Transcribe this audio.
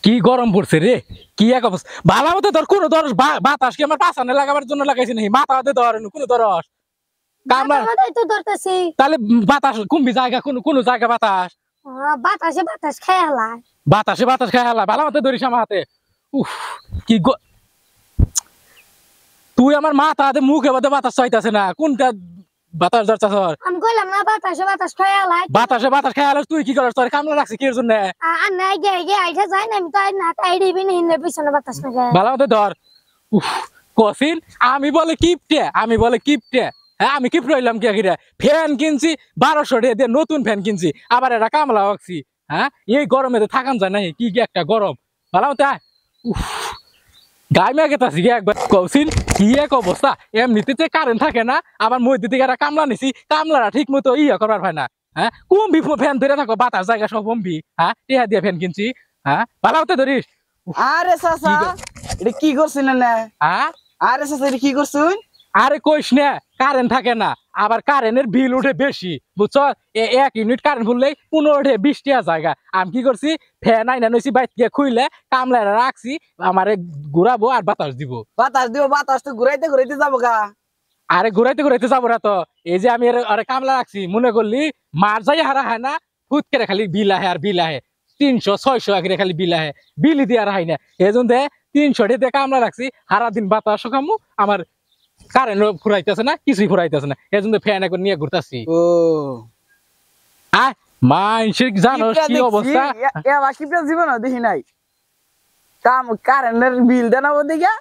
কি গরম পড়ছে রে, কি এক অবস্থা। ভালো মতো ধর, কোনো ধর বাতাস কি আমার পাছানে লাগাবার জন্য লাগাইছি নাকি? মাথাতে ধর, কোনো ধরস কামলা। মাথায় তো ধরতেছি। তাহলে বাতাস কুম্ভি জায়গা, কোন জায়গা বাতাস? বাতাসে বাতাস খাই হালায়। বাতাসে বাতাস খাই হালা, ভালো মতো ধরিস আমার হাতে। উফ, কি তুই আমার মাথা হাতে মুখে বাদে বাতাস চাইতেছে না, কোনটা বাতাস ধরছাস? আমি কইলাম না বাতাসে বাতাস খাই হালায়। বাতাসে বাতাস খাই হালাস, তুই কি করস? তোর কামলা রাখছি কি এর জন্য? আর নাই গে গে আইঠা যায় না, আমি তো না তাই দিবি না, হিন্দে পিছনে বাতাস না গে। ভালো মতো ধর। উফ, কসিন আমি বলে কিপটে, আমি বলে কিপটে। হ্যাঁ, আমি কিপ রইলাম কি আখিরে? ফ্যান কিনছি 1200 টাকা দিয়ে, নতুন ফ্যান কিনছি, আবার এটা কামলা রাখছি। হ্যাঁ, এই গরমে তো থাকান যায় না, কি কি একটা গরম। ভালো মতো আয়। উফ, গাইমা গেতাছি গে একবার। কৌশিন কি এক অবস্থা, এমনিতে কারেন্ট থাকে না, আবার মধ্যে থেকে একটা কামলা নিছি, কামলারা ঠিক মতো ইয়া করবার হয় না। হ্যাঁ, কমবি ফ্যান ধরে থাকো, বাতাস জায়গা সব কমবি। হ্যাঁ, টিহা দিয়ে ফ্যান কিনছি। হ্যাঁ, ভালো মতো ধরিস। আরে চাচা, এটা কি করছেন না? হ্যাঁ, আরে চাচা, এটা কি করছুন? আরে কইস না, কারেন্ট থাকে না, আবার কারেন্টের বিল উঠে বেশি, বুঝছ? 1 ইউনিট কারেন্ট ফুললেই 15-20 টাকা জায়গা। আমি কি করছি, ফ্যান আইনা নইছি, বাইক দিয়ে খুইলে কামলারা রাখছি, আমারে ঘুরাবো আর বাতাস দিব। বাতাস দিব, বাতাস তো ঘুরাইতে ঘুরাইতে যাবো গা। আরে ঘুরাইতে ঘুরাইতে যাবো না তো। এই যে আমি আরে কামলা রাখছি, মনে করলি মার যাই হারা হয় না, ফুট করে খালি বিল আহে আর বিল আহে। 300-600 আগে খালি বিল আহে, বিল দিয়ে আর হয় না। এই জন্য 300 টাকা কামলা রাখছি, সারা দিন বাতাসও খামু, আমার কারেন্ট ফুরাইতেছে না, কিছুই ফুরাইতেছে না। এই জন্য ফ্যান একবার নিয়ে ঘুরতেছি। ও মানসিক জানোস কি অবস্থা? এবার কিপটা জীবন দেখি নাই। কারেন্টের বিল দেনাবো দিকে